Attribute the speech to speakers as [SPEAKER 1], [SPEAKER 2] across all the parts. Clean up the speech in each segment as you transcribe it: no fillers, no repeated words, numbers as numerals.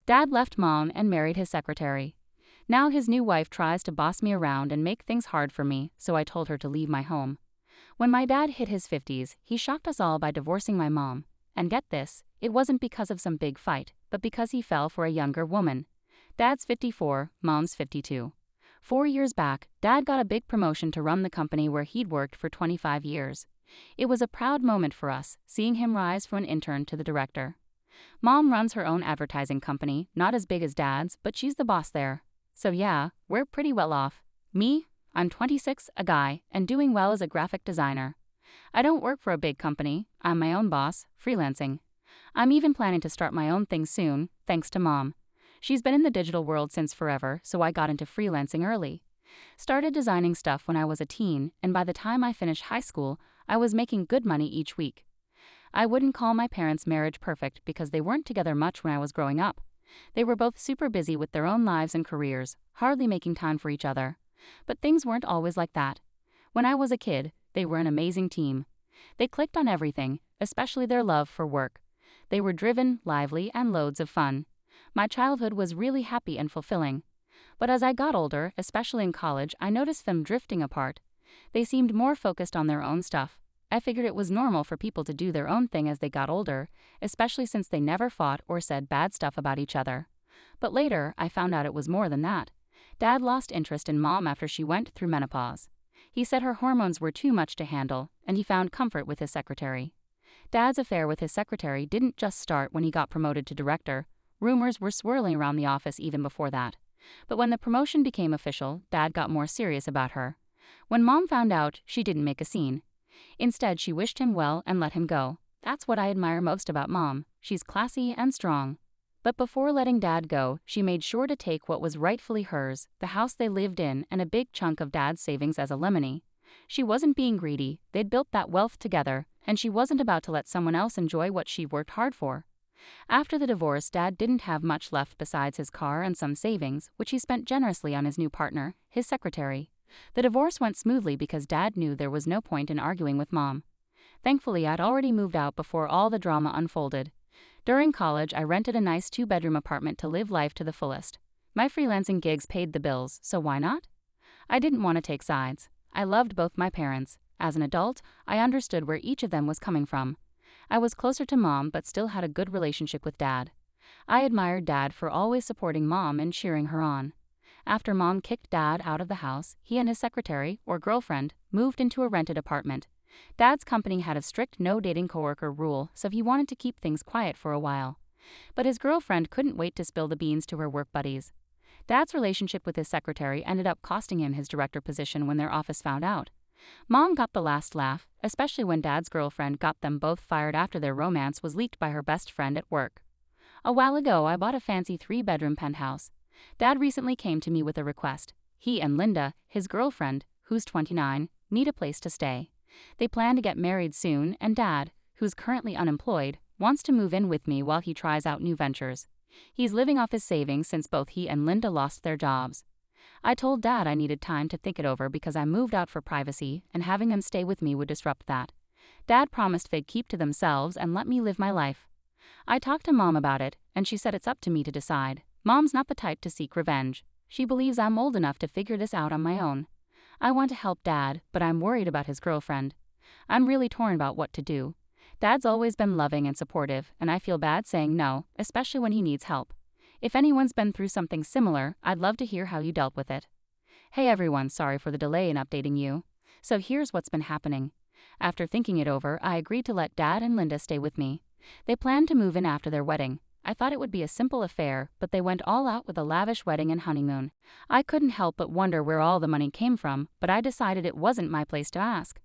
[SPEAKER 1] Dad left mom and married his secretary. Now his new wife tries to boss me around and make things hard for me, so I told her to leave my home. When my dad hit his 50s, he shocked us all by divorcing my mom. And get this, it wasn't because of some big fight, but because he fell for a younger woman. Dad's 54, mom's 52. 4 years back, Dad got a big promotion to run the company where he'd worked for 25 years. It was a proud moment for us, seeing him rise from an intern to the director. Mom runs her own advertising company, not as big as Dad's, but she's the boss there. So yeah, we're pretty well off. Me? I'm 26, a guy, and doing well as a graphic designer. I don't work for a big company, I'm my own boss, freelancing. I'm even planning to start my own thing soon, thanks to Mom. She's been in the digital world since forever, so I got into freelancing early. Started designing stuff when I was a teen, and by the time I finished high school, I was making good money each week. I wouldn't call my parents' marriage perfect because they weren't together much when I was growing up. They were both super busy with their own lives and careers, hardly making time for each other. But things weren't always like that. When I was a kid, they were an amazing team. They clicked on everything, especially their love for work. They were driven, lively, and loads of fun. My childhood was really happy and fulfilling. But as I got older, especially in college, I noticed them drifting apart. They seemed more focused on their own stuff. I figured it was normal for people to do their own thing as they got older, especially since they never fought or said bad stuff about each other. But later, I found out it was more than that. Dad lost interest in Mom after she went through menopause. He said her hormones were too much to handle, and he found comfort with his secretary. Dad's affair with his secretary didn't just start when he got promoted to director. Rumors were swirling around the office even before that. But when the promotion became official, Dad got more serious about her. When Mom found out, she didn't make a scene. Instead, she wished him well and let him go. That's what I admire most about Mom. She's classy and strong. But before letting Dad go, she made sure to take what was rightfully hers, the house they lived in, and a big chunk of Dad's savings as a lemony. She wasn't being greedy, they'd built that wealth together, and she wasn't about to let someone else enjoy what she worked hard for. After the divorce, Dad didn't have much left besides his car and some savings, which he spent generously on his new partner, his secretary. The divorce went smoothly because Dad knew there was no point in arguing with Mom. Thankfully, I'd already moved out before all the drama unfolded. During college, I rented a nice 2-bedroom apartment to live life to the fullest. My freelancing gigs paid the bills, so why not? I didn't want to take sides. I loved both my parents. As an adult, I understood where each of them was coming from. I was closer to Mom but still had a good relationship with Dad. I admired Dad for always supporting Mom and cheering her on. After Mom kicked Dad out of the house, he and his secretary, or girlfriend, moved into a rented apartment. Dad's company had a strict no-dating coworker rule, so he wanted to keep things quiet for a while. But his girlfriend couldn't wait to spill the beans to her work buddies. Dad's relationship with his secretary ended up costing him his director position when their office found out. Mom got the last laugh, especially when Dad's girlfriend got them both fired after their romance was leaked by her best friend at work. A while ago, I bought a fancy 3-bedroom penthouse. Dad recently came to me with a request. He and Linda, his girlfriend, who's 29, need a place to stay. They plan to get married soon, and Dad, who's currently unemployed, wants to move in with me while he tries out new ventures. He's living off his savings since both he and Linda lost their jobs. I told Dad I needed time to think it over because I moved out for privacy, and having them stay with me would disrupt that. Dad promised they'd keep to themselves and let me live my life. I talked to Mom about it, and she said it's up to me to decide. Mom's not the type to seek revenge. She believes I'm old enough to figure this out on my own. I want to help Dad, but I'm worried about his girlfriend. I'm really torn about what to do. Dad's always been loving and supportive, and I feel bad saying no, especially when he needs help. If anyone's been through something similar, I'd love to hear how you dealt with it. Hey everyone, sorry for the delay in updating you. So here's what's been happening. After thinking it over, I agreed to let Dad and Linda stay with me. They planned to move in after their wedding. I thought it would be a simple affair, but they went all out with a lavish wedding and honeymoon. I couldn't help but wonder where all the money came from, but I decided it wasn't my place to ask.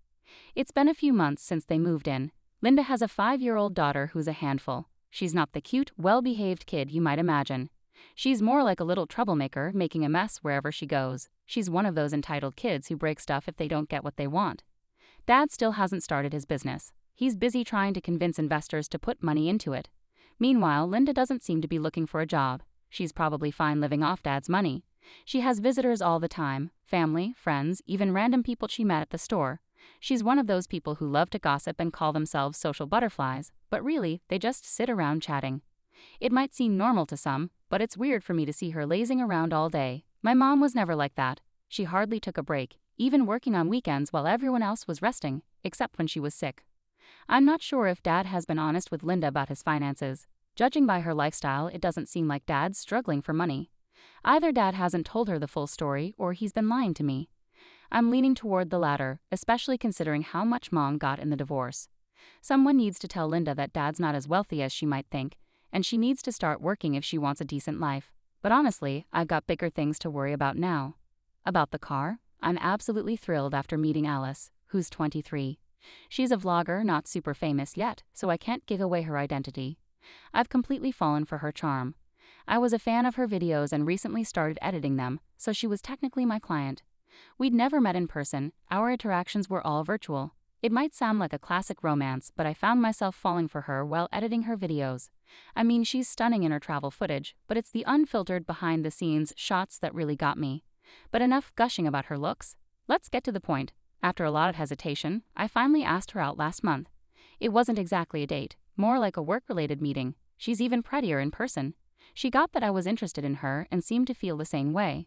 [SPEAKER 1] It's been a few months since they moved in. Linda has a 5-year-old daughter who's a handful. She's not the cute, well-behaved kid you might imagine. She's more like a little troublemaker, making a mess wherever she goes. She's one of those entitled kids who break stuff if they don't get what they want. Dad still hasn't started his business. He's busy trying to convince investors to put money into it. Meanwhile, Linda doesn't seem to be looking for a job. She's probably fine living off Dad's money. She has visitors all the time, family, friends, even random people she met at the store. She's one of those people who love to gossip and call themselves social butterflies, but really, they just sit around chatting. It might seem normal to some, but it's weird for me to see her lazing around all day. My mom was never like that. She hardly took a break, even working on weekends while everyone else was resting, except when she was sick. I'm not sure if Dad has been honest with Linda about his finances. Judging by her lifestyle, it doesn't seem like Dad's struggling for money. Either Dad hasn't told her the full story or he's been lying to me. I'm leaning toward the latter, especially considering how much Mom got in the divorce. Someone needs to tell Linda that Dad's not as wealthy as she might think, and she needs to start working if she wants a decent life. But honestly, I've got bigger things to worry about now. About the car, I'm absolutely thrilled after meeting Alice, who's 23. She's a vlogger, not super famous yet, so I can't give away her identity. I've completely fallen for her charm. I was a fan of her videos and recently started editing them, so she was technically my client. We'd never met in person, our interactions were all virtual. It might sound like a classic romance, but I found myself falling for her while editing her videos. I mean, she's stunning in her travel footage, but it's the unfiltered behind-the-scenes shots that really got me. But enough gushing about her looks. Let's get to the point. After a lot of hesitation, I finally asked her out last month. It wasn't exactly a date, more like a work-related meeting. She's even prettier in person. She got that I was interested in her and seemed to feel the same way.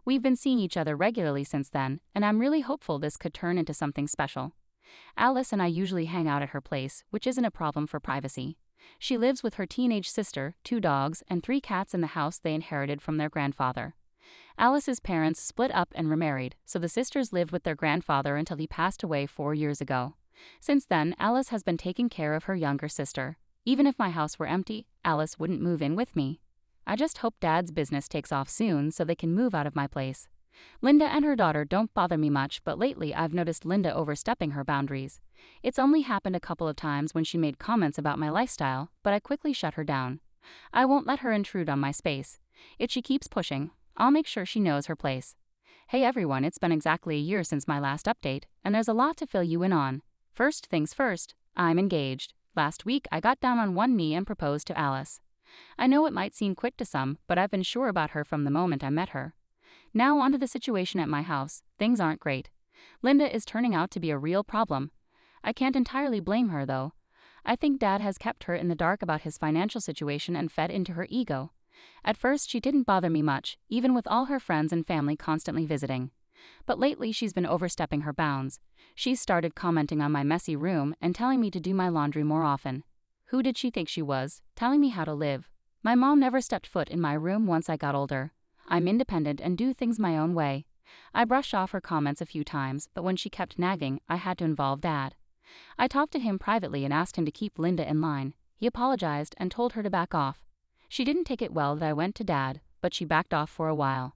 [SPEAKER 1] We've been seeing each other regularly since then, and I'm really hopeful this could turn into something special. Alice and I usually hang out at her place, which isn't a problem for privacy. She lives with her teenage sister, 2 dogs, and 3 cats in the house they inherited from their grandfather. Alice's parents split up and remarried, so the sisters lived with their grandfather until he passed away 4 years ago. Since then, Alice has been taking care of her younger sister. Even if my house were empty, Alice wouldn't move in with me. I just hope Dad's business takes off soon so they can move out of my place. Linda and her daughter don't bother me much, but lately I've noticed Linda overstepping her boundaries. It's only happened a couple of times when she made comments about my lifestyle, but I quickly shut her down. I won't let her intrude on my space. If she keeps pushing, I'll make sure she knows her place. Hey everyone, it's been exactly a year since my last update, and there's a lot to fill you in on. First things first, I'm engaged. Last week I got down on one knee and proposed to Alice. I know it might seem quick to some, but I've been sure about her from the moment I met her. Now onto the situation at my house. Things aren't great. Linda is turning out to be a real problem. I can't entirely blame her though. I think Dad has kept her in the dark about his financial situation and fed into her ego. At first she didn't bother me much, even with all her friends and family constantly visiting. But lately she's been overstepping her bounds. She's started commenting on my messy room and telling me to do my laundry more often. Who did she think she was, telling me how to live? My mom never stepped foot in my room once I got older. I'm independent and do things my own way. I brushed off her comments a few times, but when she kept nagging, I had to involve Dad. I talked to him privately and asked him to keep Linda in line. He apologized and told her to back off. She didn't take it well that I went to Dad, but she backed off for a while.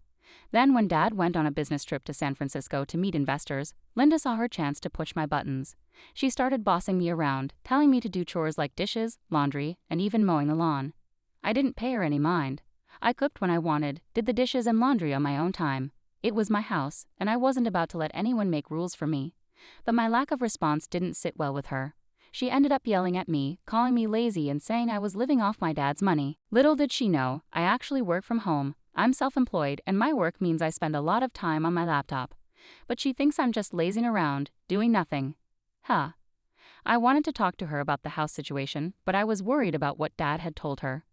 [SPEAKER 1] Then when Dad went on a business trip to San Francisco to meet investors, Linda saw her chance to push my buttons. She started bossing me around, telling me to do chores like dishes, laundry, and even mowing the lawn. I didn't pay her any mind. I cooked when I wanted, did the dishes and laundry on my own time. It was my house, and I wasn't about to let anyone make rules for me. But my lack of response didn't sit well with her. She ended up yelling at me, calling me lazy and saying I was living off my dad's money. Little did she know, I actually work from home. I'm self-employed, and my work means I spend a lot of time on my laptop. But she thinks I'm just lazing around, doing nothing. Huh. I wanted to talk to her about the house situation, but I was worried about what Dad had told her.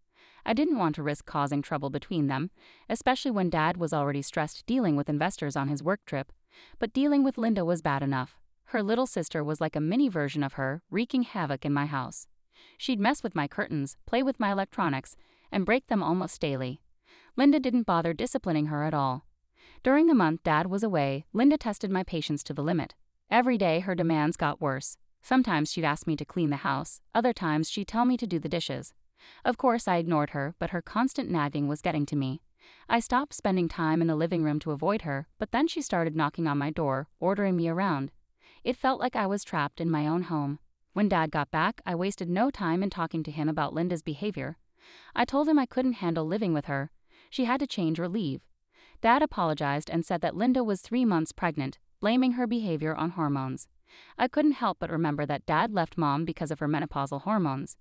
[SPEAKER 1] I didn't want to risk causing trouble between them, especially when Dad was already stressed dealing with investors on his work trip. But dealing with Linda was bad enough. Her little sister was like a mini version of her, wreaking havoc in my house. She'd mess with my curtains, play with my electronics, and break them almost daily. Linda didn't bother disciplining her at all. During the month Dad was away, Linda tested my patience to the limit. Every day her demands got worse. Sometimes she'd ask me to clean the house, other times she'd tell me to do the dishes. Of course I ignored her, but her constant nagging was getting to me. I stopped spending time in the living room to avoid her, but then she started knocking on my door, ordering me around. It felt like I was trapped in my own home. When Dad got back, I wasted no time in talking to him about Linda's behavior. I told him I couldn't handle living with her. She had to change or leave. Dad apologized and said that Linda was 3 months pregnant, blaming her behavior on hormones. I couldn't help but remember that Dad left Mom because of her menopausal hormones.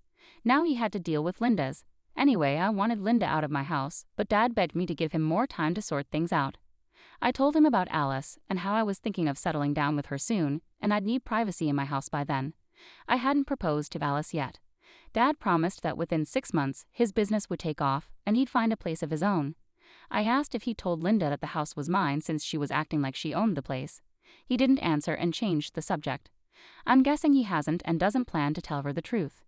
[SPEAKER 1] Now he had to deal with Linda's. Anyway, I wanted Linda out of my house, but Dad begged me to give him more time to sort things out. I told him about Alice and how I was thinking of settling down with her soon, and I'd need privacy in my house by then. I hadn't proposed to Alice yet. Dad promised that within 6 months, his business would take off and he'd find a place of his own. I asked if he told Linda that the house was mine since she was acting like she owned the place. He didn't answer and changed the subject. I'm guessing he hasn't and doesn't plan to tell her the truth.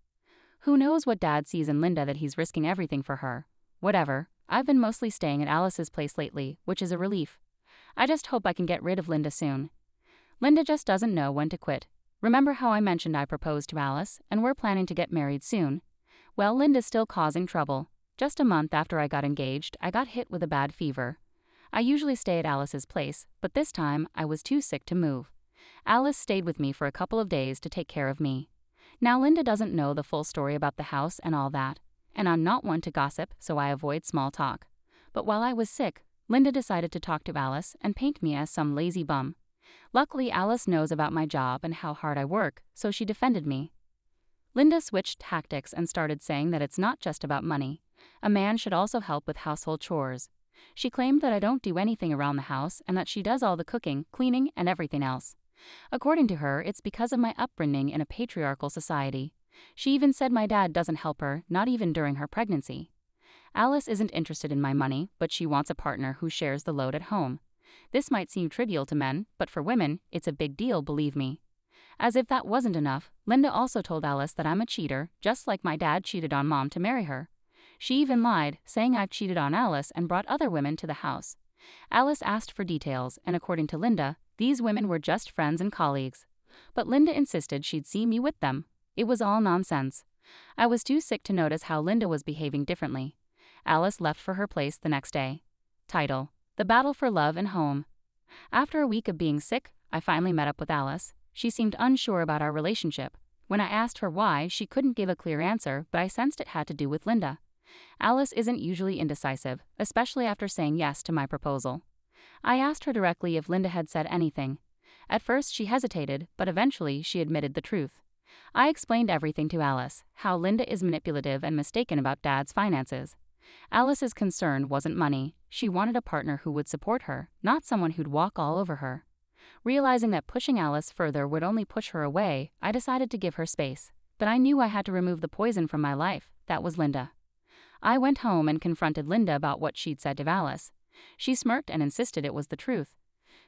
[SPEAKER 1] Who knows what Dad sees in Linda that he's risking everything for her. Whatever, I've been mostly staying at Alice's place lately, which is a relief. I just hope I can get rid of Linda soon. Linda just doesn't know when to quit. Remember how I mentioned I proposed to Alice and we're planning to get married soon? Well, Linda's still causing trouble. Just a month after I got engaged, I got hit with a bad fever. I usually stay at Alice's place, but this time I was too sick to move. Alice stayed with me for a couple of days to take care of me. Now Linda doesn't know the full story about the house and all that, and I'm not one to gossip, so I avoid small talk. But while I was sick, Linda decided to talk to Alice and paint me as some lazy bum. Luckily, Alice knows about my job and how hard I work, so she defended me. Linda switched tactics and started saying that it's not just about money. A man should also help with household chores. She claimed that I don't do anything around the house and that she does all the cooking, cleaning, and everything else. According to her, it's because of my upbringing in a patriarchal society. She even said my dad doesn't help her, not even during her pregnancy. Alice isn't interested in my money, but she wants a partner who shares the load at home. This might seem trivial to men, but for women, it's a big deal, believe me. As if that wasn't enough, Linda also told Alice that I'm a cheater, just like my dad cheated on Mom to marry her. She even lied, saying I've cheated on Alice and brought other women to the house. Alice asked for details, and according to Linda, these women were just friends and colleagues. But Linda insisted she'd see me with them. It was all nonsense. I was too sick to notice how Linda was behaving differently. Alice left for her place the next day. Title: The Battle for Love and Home. After a week of being sick, I finally met up with Alice. She seemed unsure about our relationship. When I asked her why, she couldn't give a clear answer, but I sensed it had to do with Linda. Alice isn't usually indecisive, especially after saying yes to my proposal. I asked her directly if Linda had said anything. At first she hesitated, but eventually she admitted the truth. I explained everything to Alice, how Linda is manipulative and mistaken about Dad's finances. Alice's concern wasn't money. She wanted a partner who would support her, not someone who'd walk all over her. Realizing that pushing Alice further would only push her away, I decided to give her space. But I knew I had to remove the poison from my life. That was Linda. I went home and confronted Linda about what she'd said to Alice. She smirked and insisted it was the truth.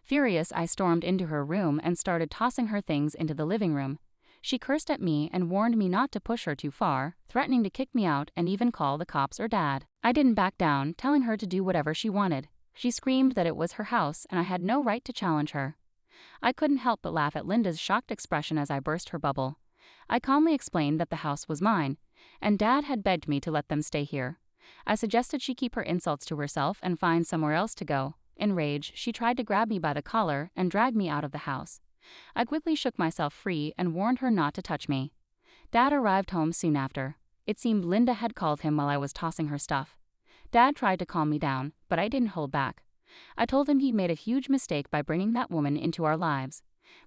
[SPEAKER 1] Furious, I stormed into her room and started tossing her things into the living room. She cursed at me and warned me not to push her too far, threatening to kick me out and even call the cops or Dad. I didn't back down, telling her to do whatever she wanted. She screamed that it was her house and I had no right to challenge her. I couldn't help but laugh at Linda's shocked expression as I burst her bubble. I calmly explained that the house was mine, and Dad had begged me to let them stay here. I suggested she keep her insults to herself and find somewhere else to go. In rage, she tried to grab me by the collar and drag me out of the house. I quickly shook myself free and warned her not to touch me. Dad arrived home soon after. It seemed Linda had called him while I was tossing her stuff. Dad tried to calm me down, but I didn't hold back. I told him he'd made a huge mistake by bringing that woman into our lives.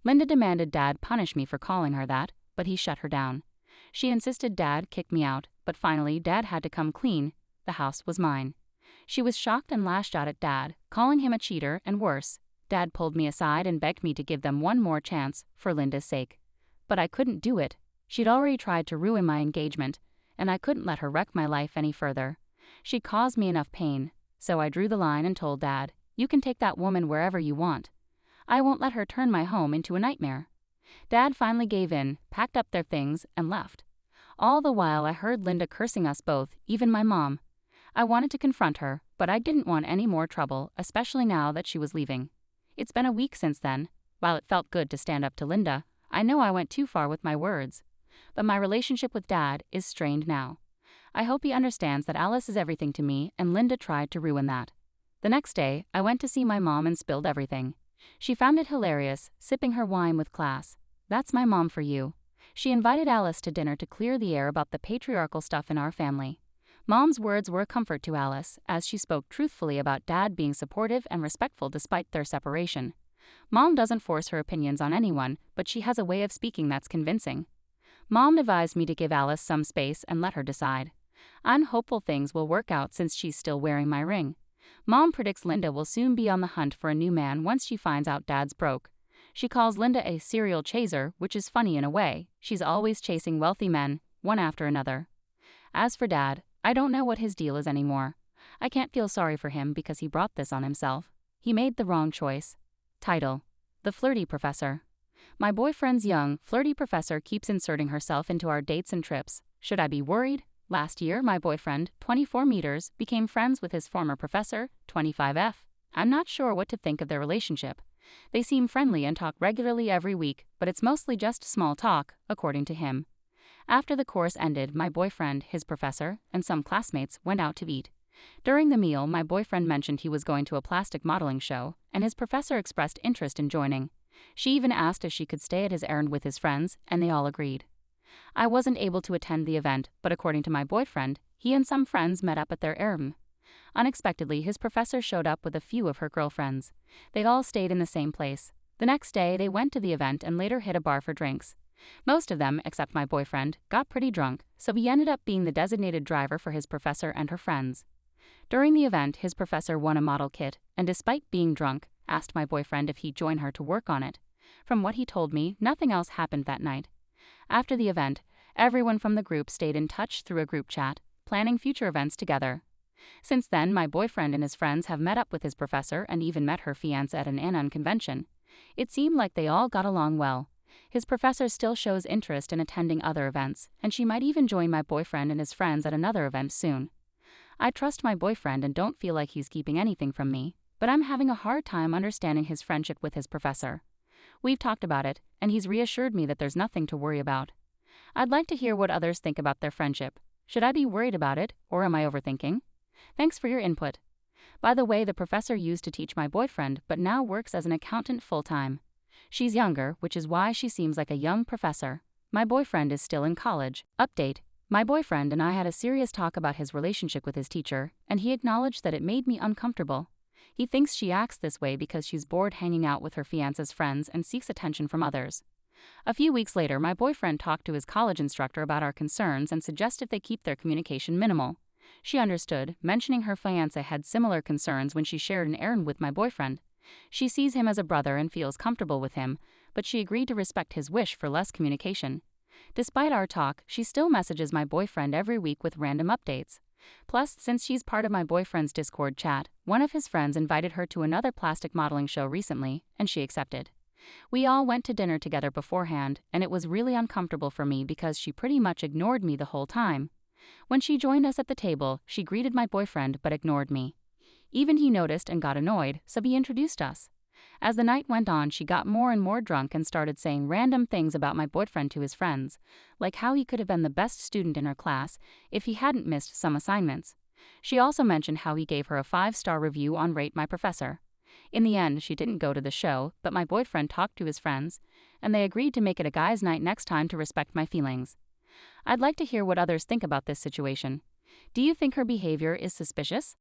[SPEAKER 1] Linda demanded Dad punish me for calling her that, but he shut her down. She insisted Dad kick me out, but finally Dad had to come clean. The house was mine. She was shocked and lashed out at Dad, calling him a cheater and worse. Dad pulled me aside and begged me to give them one more chance, for Linda's sake. But I couldn't do it. She'd already tried to ruin my engagement, and I couldn't let her wreck my life any further. She caused me enough pain, so I drew the line and told Dad, "You can take that woman wherever you want. I won't let her turn my home into a nightmare." Dad finally gave in, packed up their things, and left. All the while I heard Linda cursing us both, even my mom. I wanted to confront her, but I didn't want any more trouble, especially now that she was leaving. It's been a week since then. While it felt good to stand up to Linda, I know I went too far with my words. But my relationship with Dad is strained now. I hope he understands that Alice is everything to me and Linda tried to ruin that. The next day, I went to see my mom and spilled everything. She found it hilarious, sipping her wine with class. That's my mom for you. She invited Alice to dinner to clear the air about the patriarchal stuff in our family. Mom's words were a comfort to Alice, as she spoke truthfully about Dad being supportive and respectful despite their separation. Mom doesn't force her opinions on anyone, but she has a way of speaking that's convincing. Mom advised me to give Alice some space and let her decide. I'm hopeful things will work out since she's still wearing my ring. Mom predicts Linda will soon be on the hunt for a new man once she finds out Dad's broke. She calls Linda a serial chaser, which is funny in a way. She's always chasing wealthy men, one after another. As for Dad, I don't know what his deal is anymore. I can't feel sorry for him because he brought this on himself. He made the wrong choice. Title: The Flirty Professor. My boyfriend's young, flirty professor keeps inserting herself into our dates and trips. Should I be worried? Last year, my boyfriend, 24 meters, became friends with his former professor, 25F. I'm not sure what to think of their relationship. They seem friendly and talk regularly every week, but it's mostly just small talk, according to him. After the course ended, my boyfriend, his professor, and some classmates went out to eat. During the meal, my boyfriend mentioned he was going to a plastic modeling show, and his professor expressed interest in joining. She even asked if she could stay at his errand with his friends, and they all agreed. I wasn't able to attend the event, but according to my boyfriend, he and some friends met up at their errand. Unexpectedly, his professor showed up with a few of her girlfriends. They all stayed in the same place. The next day, they went to the event and later hit a bar for drinks. Most of them, except my boyfriend, got pretty drunk, so he ended up being the designated driver for his professor and her friends. During the event, his professor won a model kit, and despite being drunk, asked my boyfriend if he'd join her to work on it. From what he told me, nothing else happened that night. After the event, everyone from the group stayed in touch through a group chat, planning future events together. Since then, my boyfriend and his friends have met up with his professor and even met her fiancé at an Anon convention. It seemed like they all got along well. His professor still shows interest in attending other events, and she might even join my boyfriend and his friends at another event soon. I trust my boyfriend and don't feel like he's keeping anything from me, but I'm having a hard time understanding his friendship with his professor. We've talked about it, and he's reassured me that there's nothing to worry about. I'd like to hear what others think about their friendship. Should I be worried about it, or am I overthinking? Thanks for your input. By the way, the professor used to teach my boyfriend, but now works as an accountant full-time. She's younger, which is why she seems like a young professor. My boyfriend is still in college. Update: my boyfriend and I had a serious talk about his relationship with his teacher, and he acknowledged that it made me uncomfortable. He thinks she acts this way because she's bored hanging out with her fiancé's friends and seeks attention from others. A few weeks later, my boyfriend talked to his college instructor about our concerns and suggested they keep their communication minimal. She understood, mentioning her fiancé had similar concerns when she shared an errand with my boyfriend. She sees him as a brother and feels comfortable with him, but she agreed to respect his wish for less communication. Despite our talk, she still messages my boyfriend every week with random updates. Plus, since she's part of my boyfriend's Discord chat, one of his friends invited her to another plastic modeling show recently, and she accepted. We all went to dinner together beforehand, and it was really uncomfortable for me because she pretty much ignored me the whole time. When she joined us at the table, she greeted my boyfriend but ignored me. Even he noticed and got annoyed, so he introduced us. As the night went on, she got more and more drunk and started saying random things about my boyfriend to his friends, like how he could have been the best student in her class if he hadn't missed some assignments. She also mentioned how he gave her a 5-star review on Rate My Professor. In the end, she didn't go to the show, but my boyfriend talked to his friends, and they agreed to make it a guys' night next time to respect my feelings. I'd like to hear what others think about this situation. Do you think her behavior is suspicious?